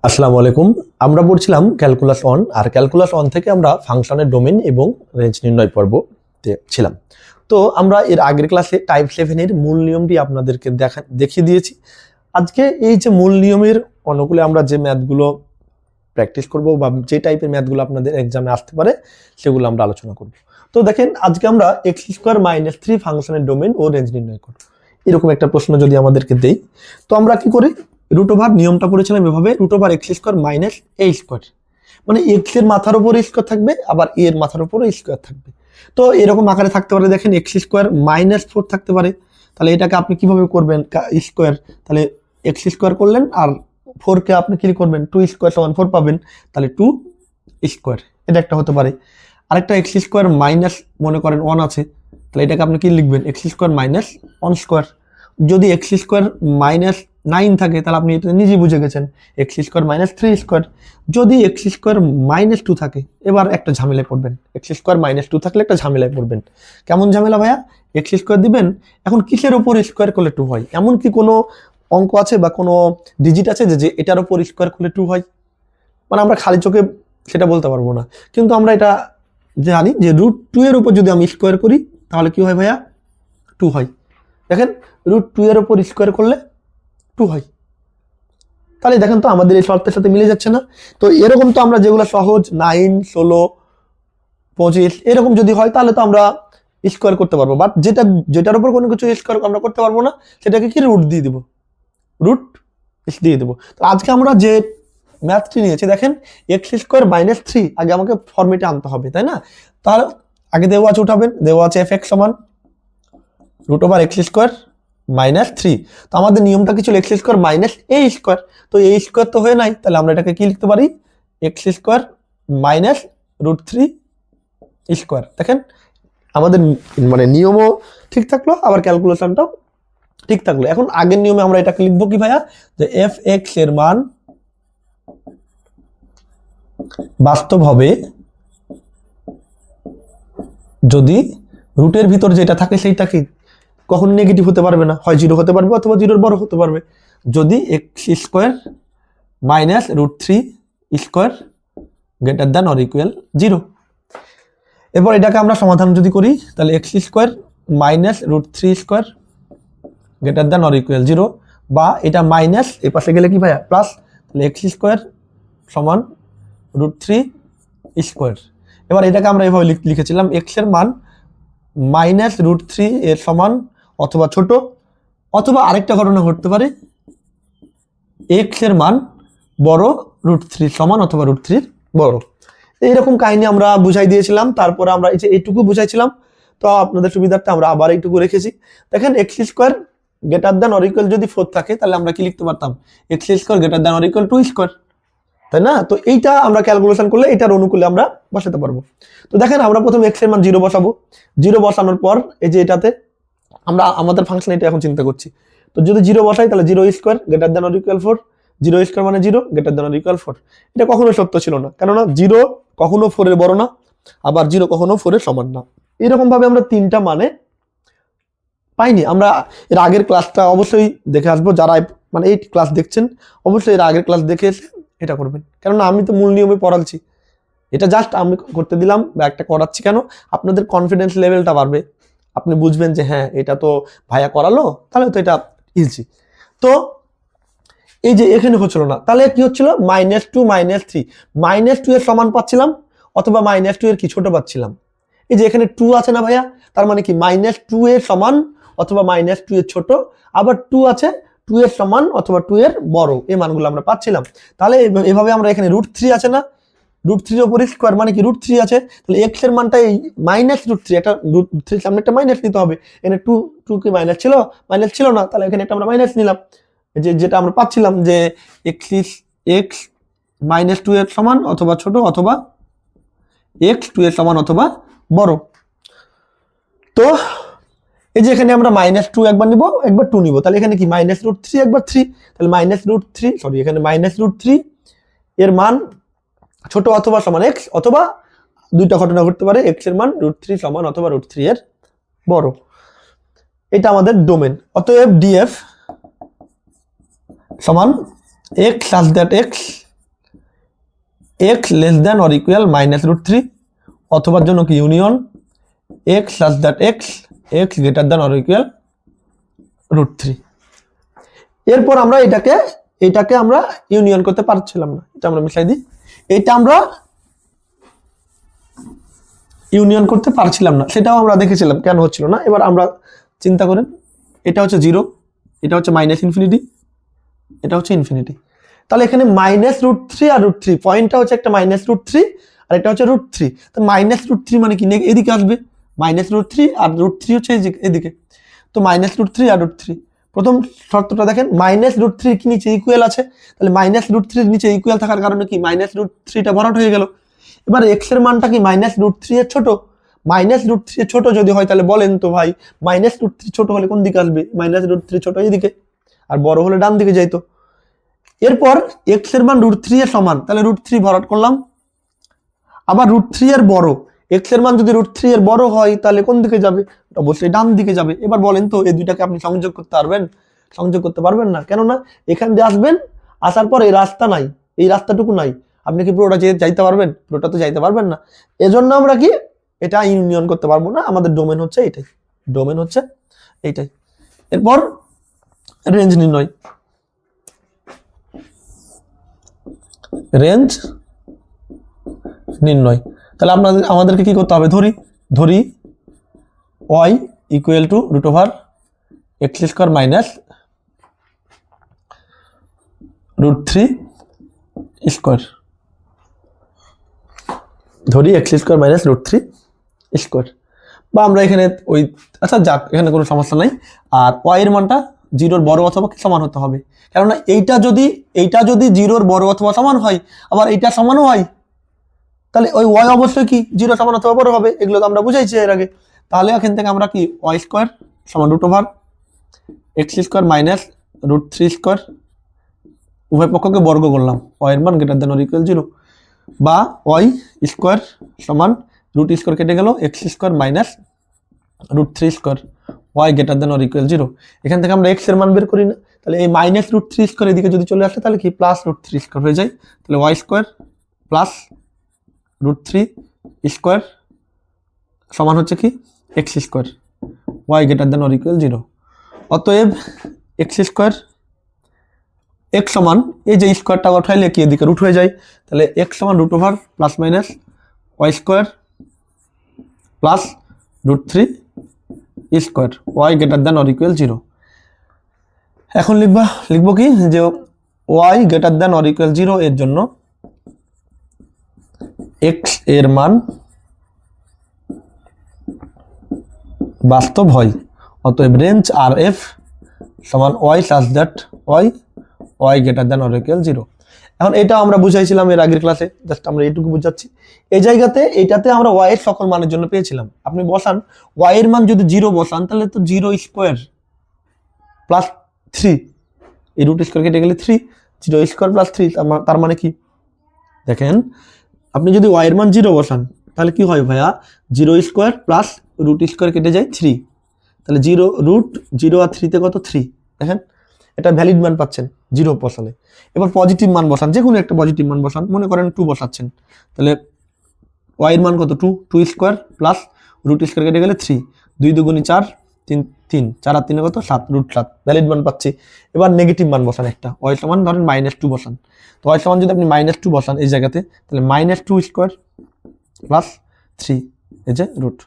আসসালামু আলাইকুম। আমরা পড়ছিলাম ক্যালকুলাস 1 আর ক্যালকুলাস 1 থেকে আমরা ফাংশনের ডোমেন এবং রেঞ্জ নির্ণয় পর্বতে ছিলাম। তো আমরা এর আগের ক্লাসে টাইপ 7 এর মূল নিয়মটি আপনাদেরকে দেখিয়ে দিয়েছি। আজকে এই যে মূল নিয়মের অনুকূলে আমরা যে ম্যাথগুলো প্র্যাকটিস করব বা যে টাইপের ম্যাথগুলো আপনাদের এক্সামে আসতে পারে সেগুলো আমরা আলোচনা করব। তো দেখেন আজকে আমরা x² - 3 ফাংশনের ডোমেন ও রেঞ্জ নির্ণয় করব। এরকম একটা প্রশ্ন যদি আমাদেরকে দেই তো আমরা কি করি, রুট ওভার নিয়মটা পড়েছিলাম এভাবে, রুট ওভার x² - a², মানে x এর মাথার উপর স্কোয়ার থাকবে আবার a এর মাথার উপর স্কোয়ার থাকবে। তো এরকম আকারে থাকতে পারে, দেখেন x² - 4 থাকতে পারে। তাহলে এটাকে আপনি কিভাবে করবেন, স্কোয়ার, তাহলে x² করলেন আর 4 কে আপনি কি করবেন, 2² = 4 পাবেন, তাহলে 2 স্কোয়ার, এটা একটা হতে পারে। আরেকটা x² মাইনাস মনে করেন 1 আছে, তাহলে এটাকে আপনি কি লিখবেন, x² - 1²। যদি x² - 9 থাকে তাহলে আপনি এটা নিজেই বুঝে গেছেন, x² - 3²। যদি x² - 2 থাকে, এবার একটা ঝামেলায় পড়বেন, x² - 2 থাকলে একটা ঝামেলায় পড়বেন। কেমন ঝামেলা ভাইয়া, x² দিবেন, এখন কিসের উপর স্কোয়ার করলে 2 হয়, এমন কি কোনো অঙ্ক আছে বা কোনো ডিজিট আছে যে এটার উপর স্কোয়ার করলে 2 হয়? মানে আমরা খালি চোখে সেটা বলতে পারবো না, কিন্তু আমরা এটা জানি যে √2 এর উপর যদি আমি স্কোয়ার করি তাহলে কি হয় ভাইয়া, 2 হয়। দেখেন √2 এর উপর স্কোয়ার করলে 2 হয়। তাহলে দেখেন তো আমাদের এই শর্তের সাথে মিলে যাচ্ছে না? তো এরকম তো আমরা যেগুলো সহজ 9, 16, 25 এরকম যদি হয় তাহলে তো আমরা স্কোয়ার করতে পারবো, বাট যেটার উপর কোনো কিছু স্কোয়ার আমরা করতে পারবো না সেটাকে কি রুট দিয়ে দিব, রুট দিয়ে দেবো। তো আজকে আমরা যে ম্যাথটি নিয়েছি, দেখেন x² - 3, আগে আমাকে ফর্মেটে আনতে হবে, তাই না? তাহলে আগে দেওয়া আছে, উঠাবেন, দেওয়া আছে f(x) = √x² - 3। তো আমাদের নিয়মটা কি ছিল, x² - a², তো a² তো হয়ে নাই, তাহলে আমরা এটাকে কি লিখতে পারি, x² - √3²। দেখেন আমাদের মানে নিয়মও ঠিক থাকলো, আবার ক্যালকুলেশনটাও ঠিক থাকলো। এখন আগের নিয়মে আমরা এটাকে লিখবো কি ভাইয়া, যে f(x) এর মান বাস্তব হবে যদি রুটের ভিতর যেটা থাকে সেইটা কি কখন নেগেটিভ হতে পারবে না, হয় 0 হতে পারবে অথবা 0-এর বড় হতে পারবে। যদি x² - √3² > 0। এরপর এটাকে আমরা সমাধান যদি করি তাহলে x² - √3² > 0, বা এটা মাইনাস এই পাশে গেলে কি ভাইয়া প্লাস, তাহলে x² = √3²। এবার এটাকে আমরা এভাবে লিখেছিলাম, x এর মান -√3 এর সমান অথবা ছোট, অথবা আরেকটা ঘটনা ঘটতে পারে, x এর মান বড় √3 সমান অথবা √3 বড়। এইরকম কাহিনী আমরা বুঝাই দিয়েছিলাম, তারপরে আমরা এই যে এইটুকু বুঝাইছিলাম। তো আপনাদের সুবিধার্থে আমরা আবার এইটুকু রেখেছি। দেখেন x² > যদি 4 থাকে তাহলে আমরা কি লিখতে পারতাম, x² > 2², তাই না? তো এইটা আমরা ক্যালকুলেশন করলে এটার অনুকূলে আমরা বসাতে পারবো। তো দেখেন আমরা প্রথমে x এর মান 0 বসাবো, 0 বসানোর পর এই যে এটাতে আমরা আমাদের ফাংশন এটা এখন চিন্তা করছি। তো যদি 0 বসাই তাহলে 0² > 4, 0² মানে 0 > 4। এটা কখনো সত্য ছিল না, কেননা 0 কখনো 4 এর বড় না, আবার 0 কখনো 4 এর সমান না। এরকম ভাবে আমরা তিনটা মানে পাইনি। আমরা এর আগের ক্লাসটা অবশ্যই দেখে আসবো, যারা মানে এই ক্লাস দেখছেন অবশ্যই এর আগের ক্লাস দেখে এসে এটা করবেন, কেননা আমি তো মূল নিয়মে পড়াচ্ছি, এটা জাস্ট আমি করতে দিলাম বা একটা করাচ্ছি। কেন, আপনাদের কনফিডেন্স লেভেলটা বাড়বে, আপনি বুঝবেন যে হ্যাঁ এটা তো ভাইয়া করালো, তাহলে তো এটা ইজি। তো এই যে এখানে হচ্ছিল না, তাহলে কি হচ্ছিল, -2 - 3, -2 এর সমান পাচ্ছিলাম অথবা -2 এর কি ছোট পাচ্ছিলাম। এই যে এখানে 2 আছে না ভাইয়া, তার মানে কি -2 এর সমান অথবা -2 এর ছোট, আবার 2 আছে 2 এর সমান অথবা 2 এর বড়, এই মানগুলো আমরা পাচ্ছিলাম। তাহলে এভাবে আমরা এখানে √3 আছে না, √3 এর উপর স্কোয়ার মানে কি √3 আছে, তাহলে x এর মানটা এই -√3, একটা √3 সামনে একটা মাইনাস নিতে হবে। এখানে 2 কি মাইনাস ছিল, মাইনাস ছিল না, তাহলে এখানে একটা আমরা মাইনাস নিলাম, যেটা আমরা পাচ্ছিলাম যে x -2 এর সমান অথবা ছোট, অথবা x 2 এর সমান অথবা বড়। তো এই যে এখানে আমরা -2 একবার নিব, একবার 2 নিব, তাহলে এখানে কি -√3 একবার 3, তাহলে -√3 সরি এখানে -√3 এর মান ছোট অথবা সমান x, অথবা দুইটা ঘটনা ঘটতে পারে, x এর মান √3 সমান অথবা √3 এর বড়। এটা আমাদের ডোমেন। অতএব df সমান x such that x x less than or equal minus root three, অথবার জন্য কি union x such that x x greater than or equal root three. এরপর আমরা এটাকে আমরা ইউনিয়ন করতে পারছিলাম না, এটা আমরা মিশাই দিই, এটা আমরা ইউনিয়ন করতে পারছিলাম না, সেটাও আমরা দেখেছিলাম কেন হচ্ছিল না। এবার আমরা চিন্তা করেন, এটা হচ্ছে জিরো, এটা হচ্ছে মাইনাস ইনফিনিটি, এটা হচ্ছে ইনফিনিটি, তাহলে এখানে মাইনাস রুট থ্রি আর রুট থ্রি, পয়েন্টটা হচ্ছে একটা মাইনাস রুট থ্রি আর এটা হচ্ছে রুট থ্রি, তো মাইনাস রুট থ্রি মানে কি এদিকে আসবে, মাইনাস রুট থ্রি আর রুট থ্রি হচ্ছে এদিকে, তো মাইনাস রুট থ্রি আর রুট থ্রি। প্রথম শর্তটা দেখেন, মাইনাস রুট থ্রি কি নিচে ইকুয়াল আছে, তাহলে মাইনাস রুট থ্রির নিচে ইকুয়াল থাকার কারণে কি মাইনাস রুট থ্রিটা ভরাট হয়ে গেল। এবার এক্স এর মানটা কি মাইনাস রুট থ্রি এর ছোট, মাইনাস রুট থ্রি এর ছোট যদি হয় তাহলে বলেন তো ভাই মাইনাস রুট থ্রি ছোট হলে কোন দিকে আসবে, মাইনাস রুট থ্রি ছোট এইদিকে, আর বড় হলে ডান দিকে যাইতো। এরপর এক্স এর মান রুট থ্রি এর সমান, তাহলে রুট থ্রি ভরাট করলাম, আবার রুট থ্রি এর বড়, এক্স এর মান যদি রুট থ্রি এর বড় হয় তাহলে কোন দিকে যাবে, অবশ্যই ডান দিকে যাবে। এবার বলেন তো এই দুইটাকে আপনি সংযোগ করতে পারবেন, সংযোগ করতে পারবেন না, কেননা এখান দিয়ে আসবেন, আসার পর এই রাস্তা নাই, এই রাস্তাটুকু নাই, আপনি কি পুরোটা যাইতে পারবেন, পুরোটা তো যাইতে পারবেন না, এজন্য আমরা কি এটা ইউনিয়ন করতে পারবো না, আমাদের ডোমেন হচ্ছে এইটাই, ডোমেন হচ্ছে এইটাই। এরপর রেঞ্জ নির্ণয়, রেঞ্জ নির্ণয়, তাহলে আমাদেরকে কি করতে হবে, ধরি y equal to root over x square minus root three square, ধরি x square minus root three square, বা আমরা এখানে ওই, আচ্ছা যাক এখানে কোনো সমস্যা নাই। আর ওয়াই এর মানটা জিরোর বড় অথবা সমান হতে হবে, কেননা এইটা যদি জিরোর বড় অথবা সমান হয়, আবার এইটা সমানও হয়, তাহলে ওই ওয়াই অবশ্যই কি জিরো সমান অথবা বড় হবে, এগুলো তো আমরা বুঝাইছি এর আগে। তাহলে এখান থেকে আমরা কি ওয়াই স্কোয়ার সমান root over x square minus root three square, উভয় পক্ষকে বর্গ করলাম, ওয়াই এর মান greater than or equal zero, বা ওয়াই স্কোয়ার সমান রুট স্কোয়ার কেটে গেল x square minus root three square, Y greater than or equal zero. এখান থেকে আমরা এক্স এর মান বের করি না, তাহলে এই মাইনাস রুট থ্রি স্কোয়ার এদিকে যদি চলে আসে তাহলে কি প্লাস রুট থ্রি স্কোয়ার হয়ে যায়, তাহলে Y square plus root three square সমান হচ্ছে কি X square, Y greater than or equal zero. অতএব এক্স স্কোয়ার এক্স সমান, এই যে স্কোয়ারটা উঠাইলে কি এদিকে রুট হয়ে যায়, তাহলে এক্স সমান root over plus minus Y square plus root three square, Y greater than or equal zero. এখন লিখবো কি যে Y greater than or equal zero এর জন্য এক্স এর মান বাস্তব হয়, অতএব রেঞ্জ আর এফ সমান Y such that Y greater than or equal zero. এখন এটা আমরা বুঝাইছিলাম এর আগের ক্লাসে, জাস্ট আমরা এইটুকু বুঝাচ্ছি। এই জায়গাতে এটাতে আমরা ওয়াই এর সকল মানের জন্য পেয়েছিলাম, আপনি বসান ওয়াই এর মান যদি জিরো বসান তাহলে তো জিরো স্কোয়ার প্লাস থ্রি, এই রুট স্কোয়ার কেটে গেলে three, zero square plus three, তার মানে কি দেখেন, আপনি যদি ওয়াই এর মান জিরো বসান তাহলে কি হয় ভাইয়া, zero square plus root square কেটে যায় থ্রি, তাহলে জিরো রুট জিরো আর থ্রিতে কত থ্রি, দেখেন এটা ভ্যালিড মান পাচ্ছেন জিরো বসালে। এবার পজিটিভ মান বসান, যে কোনো একটা পজিটিভ মান বসান, মনে করেন টু বসাচ্ছেন, তাহলে ওয়াই এর মান কত two square plus root square কেটে গেলে থ্রি, দুই দুগুণি চার, তিন চার আর তিনে কত সাত, রুট সাত, ভ্যালিড মান পাচ্ছি। এবার নেগেটিভ মান বসান একটা, ওয়াই সমান ধরেন মাইনাস টু বসান, তো ওয়াই সমান যদি আপনি মাইনাস টু বসান এই জায়গাতে, তাহলে minus two square plus three, এই যে রুট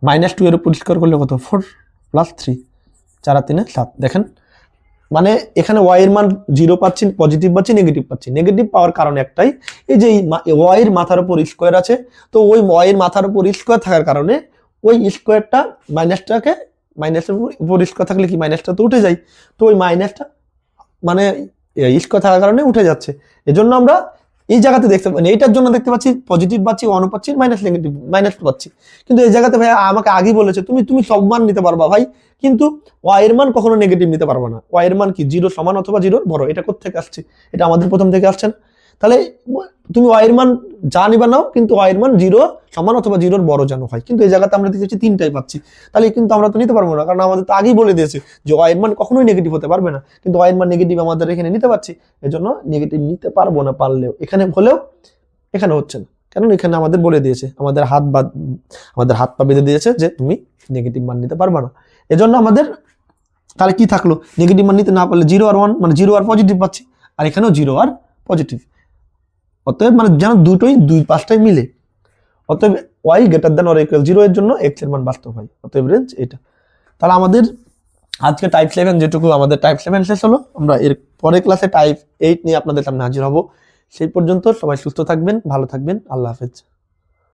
মাইনাস টু এর উপর স্কোয়ার করলে কত ফোর প্লাস থ্রি, চার আর তিনে সাত। দেখেন মানে এখানে ওয়াই এর মান জিরো পাচ্ছি, পজিটিভ পাচ্ছি, নেগেটিভ পাচ্ছি। নেগেটিভ পাওয়ার কারণ একটাই, এই যে ওয়াই এর মাথার উপর স্কোয়ার আছে, তো ওই ওয়াই এর মাথার উপর স্কোয়ার থাকার কারণে ওই স্কোয়ারটা মাইনাসটাকে, মাইনাসের উপর স্কোয়ার থাকলে কি মাইনাসটা তো উঠে যায়, তো ওই মাইনাসটা মানে স্কোয়ার থাকার কারণে উঠে যাচ্ছে। এজন্য আমরা এই জায়গাতে দেখতে পাচ্ছি, এইটার জন্য দেখতে পাচ্ছি পজিটিভ পাচ্ছি, ওয়ানও পাচ্ছি, মাইনাস নেগেটিভ মাইনাস পাচ্ছি। কিন্তু এই জায়গাতে ভাই আমাকে আগেই বলেছে তুমি সব মান নিতে পারবা ভাই, কিন্তু ওয়াই এর মান কখনো নেগেটিভ নিতে পারবা না। ওয়াই এর মান কি জিরো সমান অথবা জিরোর বড়, এটা কোত্থেকে আসছে, এটা আমাদের প্রথম থেকে আসছে না। তাহলে তুমি ওয়াই এর মান যা নিবা নাও, কিন্তু ওয়াই এর মান জিরো সমান অথবা জিরোর বড় যেন হয়। কিন্তু এই জায়গাতে আমরা দেখতে তিনটাই পাচ্ছি, তাহলে কিন্তু আমরা তো নিতে পারবো না, কারণ আমাদের তো আগেই বলে দিয়েছে যে ওয়াই এর মান কখনোই নেগেটিভ হতে পারবে না। কিন্তু ওয়াই এর মান নেগেটিভ আমাদের এখানে নিতে পারছি, এজন্য নেগেটিভ নিতে পারবো না, পারলেও এখানে হলেও এখানে হচ্ছে না, কারণ এখানে আমাদের বলে দিয়েছে, আমাদের হাত পা বেঁধে দিয়েছে যে তুমি নেগেটিভ মান নিতে পারবা না। এজন্য আমাদের তাহলে কি থাকলো, নেগেটিভ মান নিতে না পারলে 0 আর 1, মানে 0 আর পজিটিভ পাচ্ছি, আর এখানেও 0 আর পজিটিভ। অতএব মানে যেন দুই পাশটাই মিলে। অতএব y greater than or equal 0 এর জন্য x এর মান বাস্তব হয়। অতএব রেঞ্জ এটা। তাহলে আমাদের আজকে টাইপ 7 যেটুকু আমাদের টাইপ 7 শেষ হলো। আমরা এর পরের ক্লাসে টাইপ 8 নিয়ে আপনাদের সামনে হাজির হব। সেই পর্যন্ত সবাই সুস্থ থাকবেন, ভালো থাকবেন। আল্লাহ হাফেজ।